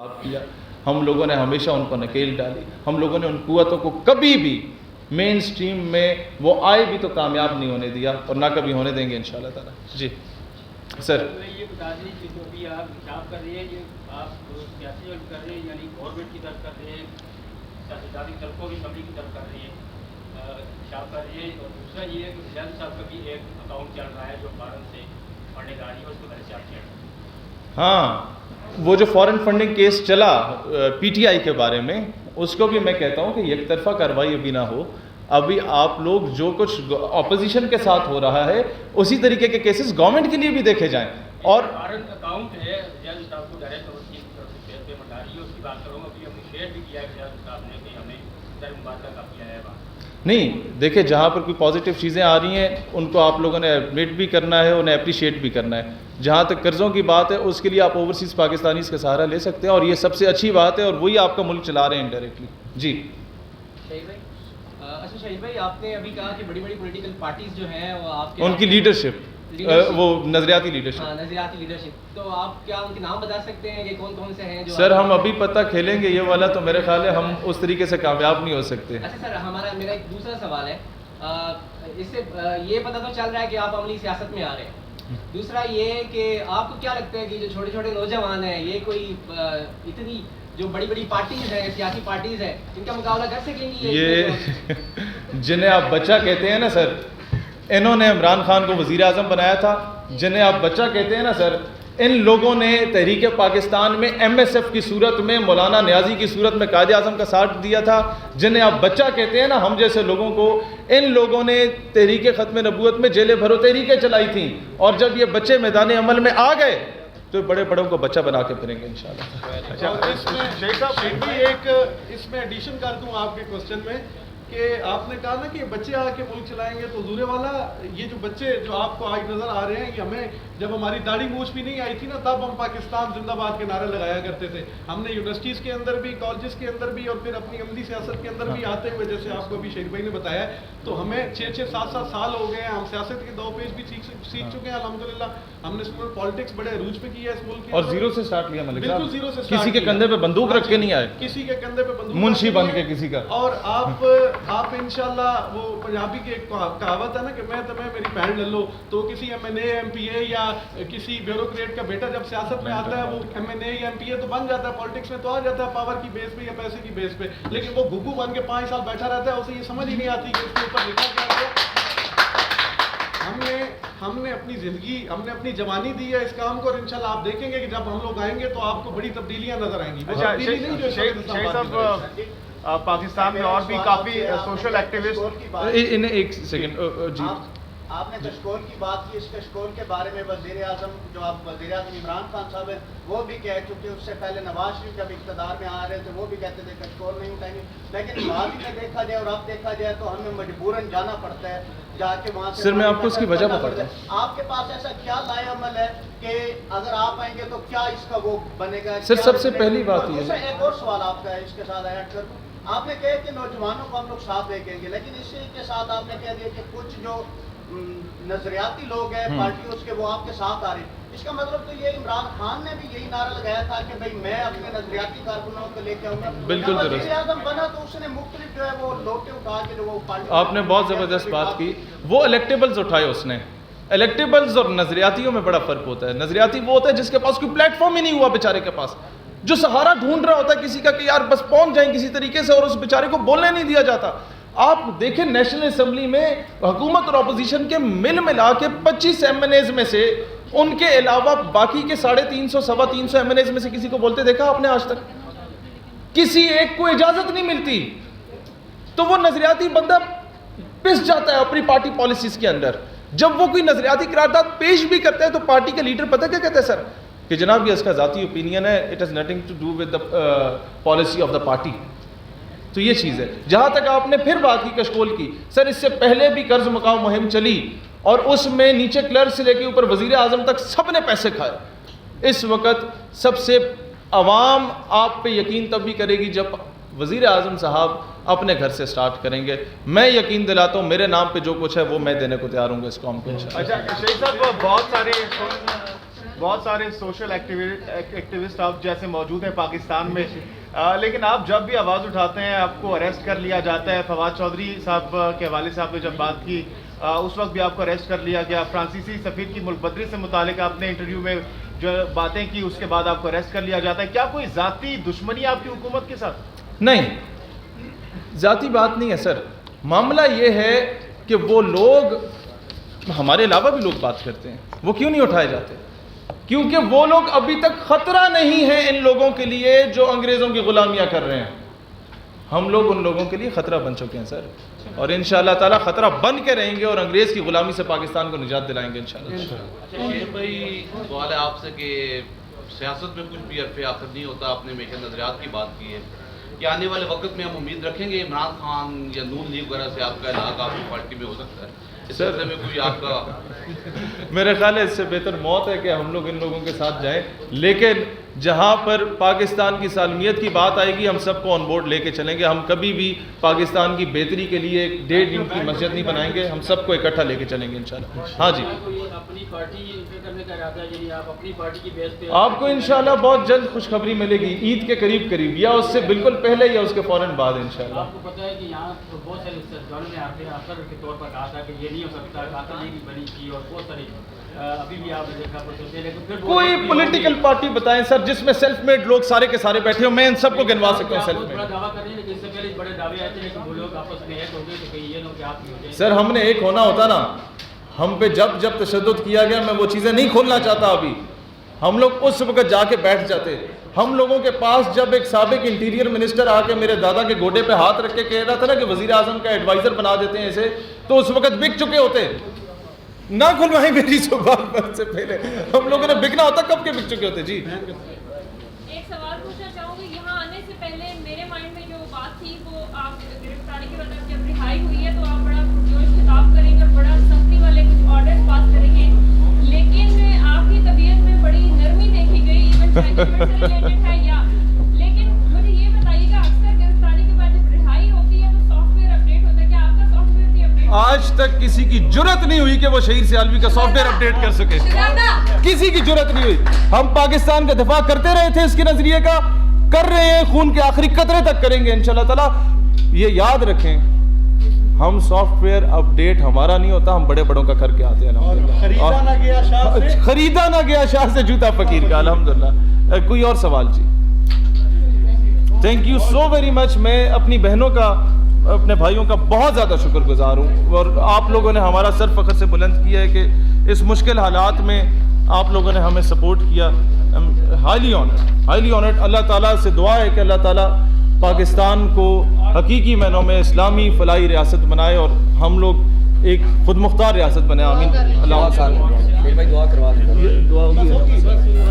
آپ کیا، ہم لوگوں نے ہمیشہ ان کو نکیل ڈالی، ہم لوگوں نے ان قوتوں کو کبھی بھی مین سٹریم میں وہ آئے بھی تو کامیاب نہیں ہونے دیا اور نہ کبھی ہونے دیں گے انشاءاللہ تعالی۔ جی سر، یہ بتا دیں کہ جو بھی آپ حساب کر رہے ہیں، یہ آپ سیاسی کر رہے ہیں، یعنی گورنمنٹ کی طرف کر رہے ہیں، سیاستدانی کی طرف کو بھی اسمبلی کی طرف کر رہے ہیں، حساب کر رہے ہیں، اور دوسرا یہ ہے کہ جج صاحب کا بھی ایک اکاؤنٹ چل رہا ہے جو فارن سے فنڈنگ آ رہی ہے، اس کو میرے سے آپ چیک۔ ہاں، وہ جو فورن فنڈنگ کیس چلا پی ٹی آئی کے بارے میں، اس کو بھی میں کہتا ہوں کہ یک طرفہ کارروائی ابھی نہ ہو۔ ابھی آپ لوگ جو کچھ اپوزیشن کے ساتھ ہو رہا ہے اسی طریقے کے کیسز گورنمنٹ کے لیے بھی دیکھے جائیں۔ اور فارن اکاؤنٹ ہے جج صاحب کو ڈائریکٹ اور اس کی پیمنٹ آ رہی ہے، اس کی بات کروں گا، ابھی ہم نے شیئر بھی کیا ہے جج صاحب نے کہ ہمیں در مبادلہ کافی آیا ہے بات۔ نہیں دیکھیں، جہاں پر کوئی پازیٹیو چیزیں آ رہی ہیں ان کو آپ لوگوں نے ایڈمٹ بھی کرنا ہے، انہیں اپریشیٹ بھی کرنا ہے۔ جہاں تک قرضوں کی بات ہے اس کے لیے آپ اوورسیز پاکستانیز کا سہارا لے سکتے ہیں، اور یہ سب سے اچھی بات ہے، اور وہی آپ کا ملک چلا رہے ہیں انڈائریکٹلی۔ جی شہید بھائی، اچھا شہید بھائی، آپ نے ابھی کہا کہ بڑی بڑی پولیٹیکل پارٹیز جو ہیں وہ آپ کے ان کی لیڈرشپ، وہ نظریاتی لیڈرشپ، نظریاتی لیڈرشپ، تو آپ کیا ان کے نام بتا سکتے ہیں کہ کون کون سے ہیں جو؟ سر ہم ابھی پتہ کھیلیں گے یہ والا، تو میرے خیال ہے ہم اس طریقے سے کامیاب نہیں ہو سکتے۔ اچھا سر، میرا ایک دوسرا سوال ہے، اس سے یہ پتہ تو چل رہا ہے کہ آپ عملی سیاست میں آ رہے ہیں، دوسرا یہ کہ آپ کو کیا لگتا ہے کہ جو چھوٹے چھوٹے نوجوان ہیں یہ کوئی اتنی جو بڑی بڑی پارٹیز ہیں، سیاسی پارٹیز ہیں، ان کا مقابلہ کر سکیں گی؟ یہ جنہیں آپ بچہ کہتے ہیں نا سر، انہوں نے عمران خان کو وزیر اعظم بنایا تھا۔ جنہیں آپ بچہ کہتے ہیں نا سر، ان لوگوں نے تحریک پاکستان میں ایم ایس ایف کی صورت میں، مولانا نیازی کی صورت میں قائد اعظم کا ساتھ دیا تھا۔ جنہیں آپ بچہ کہتے ہیں نا، ہم جیسے لوگوں کو، ان لوگوں نے تحریک ختم نبوت میں جیلیں بھرو تحریکیں چلائی تھیں، اور جب یہ بچے میدان عمل میں آ گئے تو بڑے بڑوں کو بچہ بنا کے پھریں گے انشاءاللہ۔ اچھا، اس میں شیخ صاحب ایک اس میں ایڈیشن کر دوں آپ کے کوسچن میں کہ آپ نے کہا نا کہ بچے آ کے ملک چلائیں گے، تو حضور والا یہ جو بچے جو آپ کو آج نظر آ رہے ہیں، یہ ہمیں جب ہماری داڑھی مونچھ بھی نہیں آئی تھی نا، تب ہم پاکستان زندہ باد کے نعرے لگایا کرتے تھے۔ ہم نے یونیورسٹیز کے اندر بھی، کالجز کے اندر بھی، اور پھر اپنی عملی سیاست کے اندر بھی آتے ہوئے، جیسے آپ کو ابھی شہید بھائی نے بتایا، تو ہمیں 6-6 7-7 سال ہو گئے ہیں، ہم سیاست کے دو پیج بھی سیکھ چکے ہیں الحمدللہ۔ ہم نے اسکول پالیٹکس بڑے عروج پہ کیا ہے اس ملک کے، اور زیرو سے سٹارٹ کیا ملک صاحب، بالکل زیرو سے، کسی کے کندھے پہ بندوق رکھ کے نہیں آئے، کسی کے کندھے پہ بندوق منشی بن کے کسی کا۔ اور آپ انشاءاللہ، وہ پنجابی کی ایک کہاوت ہے نا کہ میں تمہیں میری بہن لے لو، تو کسی ایم این اے، ایم پی اے یا کسی بیوروکریٹ کا بیٹا جب سیاست میں آتا ہے، وہ ایم این اے یا ایم پی اے تو بن جاتا ہے، پالیٹکس میں تو آ جاتا ہے پاور کی بیس پہ یا پیسے کی بیس پہ، لیکن وہ گھگو بن کے 5 سال بیٹھا رہتا ہے، اسے یہ سمجھ ہی نہیں آتی کہ اس کے اوپر لکھا کیا ہے۔ ہم نے اپنی زندگی، ہم نے اپنی جوانی دی ہے اس کام کو، اور انشاءاللہ آپ دیکھیں گے کہ جب ہم لوگ آئیں گے تو آپ کو بڑی تبدیلیاں نظر آئیں گی۔ پاکستان میں اور بھی کافی سوشل ایکٹیوسٹ، ایک سیکنڈ جی، آپ نے کشکول کی بات کی، اس کشکول کے بارے میں وزیر اعظم، جو آپ وزیر اعظم عمران خان صاحب ہیں، وہ بھی کہہ چکے، اس سے پہلے نواز شریف جب اقتدار میں آ رہے تھے وہ بھی کہتے تھے کشکول نہیں اٹھائیں گے، لیکن ماضی میں دیکھا جائے اور اب دیکھا جائے تو ہمیں مجبوراً جانا پڑتا ہے، جا کے وہاں سے۔ سر میں آپ کو اس کی وجہ بتاتا ہوں۔ آپ کے پاس ایسا کیا لائے عمل ہے کہ اگر آپ آئیں گے تو کیا اس کا وہ بنے گا؟ سر سب سے پہلی بات یہ ہے، ایک اور سوال آپ کا اس کے ساتھ ایڈ کر دوں، آپ نے کہا کہ نوجوانوں کو ہم لوگ ساتھ دیکھیں گے، لیکن اسی کے ساتھ آپ نے کہہ دیا کہ کچھ جو نظریاتی لوگ ہیں پارٹی اس کے، وہ آپ کے ساتھ آ رہے ہیں۔ اس کا مطلب تو یہ عمران خان نے بھی یہی نعرہ لگایا تھا کہ بھائی میں اپنے نظریاتی کارکنوں کو لے کے آؤں گا، بالکل درست۔ وزیر اعظم بنا تو اس نے مختلف جو ہے وہ لوٹے اٹھا کے جو وہ پارٹی، آپ نے بہت زبردست بات کی، وہ الیکٹیبلز اٹھائے اس نے۔ الیکٹیبلز اور نظریاتیوں میں بڑا فرق ہوتا ہے۔ نظریاتی وہ ہوتا ہے جس کے پاس کوئی پلیٹ فارم ہی نہیں ہوا بیچارے کے پاس، جو سہارا ڈھونڈ رہا ہوتا ہے کسی کا کہ یار بس پہنچ جائیں کسی طریقے سے، اور اس بیچارے کو بولنے نہیں دیا جاتا۔ آپ دیکھیں نیشنل اسمبلی میں حکومت اور اپوزیشن کے ملا کے 25 ایم این ایز میں سے، ان کے علاوہ باقی کے 350 سوا 300 ایم این ایز میں سے کسی کو بولتے دیکھا آپ نے آج تک؟ کسی ایک کو اجازت نہیں ملتی، تو وہ نظریاتی بندہ پس جاتا ہے اپنی پارٹی پالیسیز کے اندر۔ جب وہ کوئی نظریاتی قرارداد پیش بھی کرتا ہے تو پارٹی کے لیڈر پتہ کیا کہتا ہے سر، کہ جناب یہ اس کا ذاتی اوپینین ہے، it has nothing to do with the policy of the party. تو یہ چیز ہے۔ جہاں تک آپ نے پھر بات کی کشکول کی، سر اس سے پہلے بھی قرض مکاؤ مہم چلی، اور اس میں نیچے کلرک سے لے کے اوپر وزیر اعظم تک سب نے پیسے کھائے۔ اس وقت سب سے عوام آپ پہ یقین تب بھی کرے گی جب وزیر اعظم صاحب اپنے گھر سے سٹارٹ کریں گے۔ میں یقین دلاتا ہوں میرے نام پہ جو کچھ ہے وہ میں دینے کو تیار ہوں گا اس قوم کو۔ اچھا شیخ صاحب، بہت سارے بہت سارے سوشل ایکٹیوسٹ آپ جیسے موجود ہیں پاکستان میں، لیکن آپ جب بھی آواز اٹھاتے ہیں آپ کو اریسٹ کر لیا جاتا ہے. فواد چودھری صاحب کے حوالے سے آپ نے جب بات کی اس وقت بھی آپ کو اریسٹ کر لیا گیا. فرانسیسی سفیر کی ملک بدری سے متعلق آپ نے انٹرویو میں جو باتیں کی اس کے بعد آپ کو اریسٹ کر لیا جاتا ہے. کیا کوئی ذاتی دشمنی آپ کی حکومت کے ساتھ؟ نہیں، ذاتی بات نہیں ہے سر. معاملہ یہ ہے کہ وہ لوگ ہمارے علاوہ بھی لوگ بات کرتے ہیں، وہ کیوں نہیں اٹھائے جاتے؟ کیونکہ وہ لوگ ابھی تک خطرہ نہیں ہے ان لوگوں کے لیے جو انگریزوں کی غلامیاں کر رہے ہیں. ہم لوگ ان لوگوں کے لیے خطرہ بن چکے ہیں سر، اور انشاءاللہ تعالیٰ خطرہ بن کے رہیں گے اور انگریز کی غلامی سے پاکستان کو نجات دلائیں گے انشاءاللہ. شیر بھائی، سوال ہے آپ سے کہ سیاست میں کچھ بھی حرف آخر نہیں ہوتا. آپ نے ہمیشہ نظریات کی بات کی ہے کہ آنے والے وقت میں ہم امید رکھیں گے عمران خان یا نون لیگ وغیرہ سے آپ کا علاقہ آپ کی پارٹی میں ہو سکتا ہے. اس سلسلے میں کوئی آپ کا؟ میرے خیال ہے اس سے بہتر موت ہے کہ ہم لوگ ان لوگوں کے ساتھ جائیں، لیکن جہاں پر پاکستان کی سالمیت کی بات آئے گی ہم سب کو آن بورڈ لے کے چلیں گے. ہم کبھی بھی پاکستان کی بہتری کے لیے ایک 1.5 دن کی مسجد نہیں بنائیں گے، ہم سب کو اکٹھا لے کے چلیں گے انشاءاللہ. ہاں جی، اپنی پارٹی کرنے کا ارادہ ہے، یعنی آپ اپنی پارٹی کی بیس پہ آپ کو انشاءاللہ بہت جلد خوشخبری ملے گی، عید کے قریب یا اس سے بالکل پہلے یا اس کے فوراً بعد انشاءاللہ. آپ کو پتہ ہے کہ یہاں بہت سارے سرکاروں نے آپ نے افسر کے طور پر کہا تھا کہ یہ نہیں ہو سکتا، قاتل لیگ بنی تھی اور بہت ساری ابھی بھی آپ نے دیکھا کوئی پولیٹیکل پارٹی بتائیں سر جس میں سیلف میڈ لوگ سارے کے سارے بیٹھے ہو، میں ان سب کو گنوا سکتا ہوں. سیلف میڈ بڑا دعویٰ کر رہے ہیں لیکن اس سے پہلے بڑے دعوے آتے ہیں کہ وہ لوگ آپس میں ایک ہو گئے تو کہیں یہ لوگ آپ نہیں ہو جائیں. سر ہم نے ایک ہونا ہوتا نا، ہم پہ جب تشدد کیا گیا میں وہ چیزیں نہیں کھولنا چاہتا ابھی. ہم لوگ اس وقت جا کے بیٹھ جاتے. ہم لوگوں کے پاس جب ایک سابق انٹیریئر منسٹر آ کے میرے دادا کے گوڈے پہ ہاتھ رکھ کے کہہ رہا تھا نا کہ وزیر اعظم کا ایڈوائزر بنا دیتے ہیں اسے، تو اس وقت بک چکے ہوتے. نہ کھلوائیں میری زبان سے پہلے، ہم لوگوں نے بکنا ہوتا کب کے بک چکے ہوتے. جی ایک سوال پوچھنا چاہوں گی. یہاں آنے سے پہلے میرے مائنڈ میں جو بات تھی وہ آپ گرفتاری کے بعد جب رہائی ہوئی ہے تو آپ بڑا پرجوش خطاب کریں گے اور بڑا سختی والے کچھ آرڈرز پاس کریں گے، لیکن آپ کی طبیعت میں بڑی نرمی دیکھی گئی، ایون چاہے سے ریلیٹڈ ہے یا، لیکن مجھے یہ بتائیے گا اکثر گرفتاری کے بعد جب رہائی ہوتی ہے تو سافٹ ویئر اپڈیٹ ہوتا ہے، کیا آپ کا سافٹ ویئر بھی اپڈیٹ؟ آج تک کسی کی جرت نہیں ہوئی کہ وہ شہید سیالوی کا سافٹ ویئر اپڈیٹ کر سکے. کسی کی جرت نہیں ہوئی. ہم پاکستان کا دفاع کرتے رہے تھے اس کے نظریے کا، کر رہے ہیں، خون کے آخری قطرے تک کریں گے انشاءاللہ تعالیٰ. یہ یاد رکھیں ہم سافٹ ویئر اپڈیٹ ہمارا نہیں ہوتا، ہم بڑے بڑوں کا کر کے آتے ہیں. خریدا نہ گیا شاہ سے، خریدا نہ گیا شاہ سے جوتا فقیر کا. الحمدللہ. کوئی اور سوال؟ جی thank you so very much. میں اپنی بہنوں کا، اپنے بھائیوں کا بہت زیادہ شکر گزار ہوں، اور آپ لوگوں نے ہمارا سر فخر سے بلند کیا ہے کہ اس مشکل حالات میں آپ لوگوں نے ہمیں سپورٹ کیا. Highly honoured. اللہ تعالیٰ سے دعا ہے کہ اللہ تعالیٰ پاکستان کو حقیقی معنوں میں اسلامی فلاحی ریاست بنائے اور ہم لوگ ایک خود مختار ریاست بنے. آمین. اللہ بھائی دعا کروا دیں. دعا ہوگی.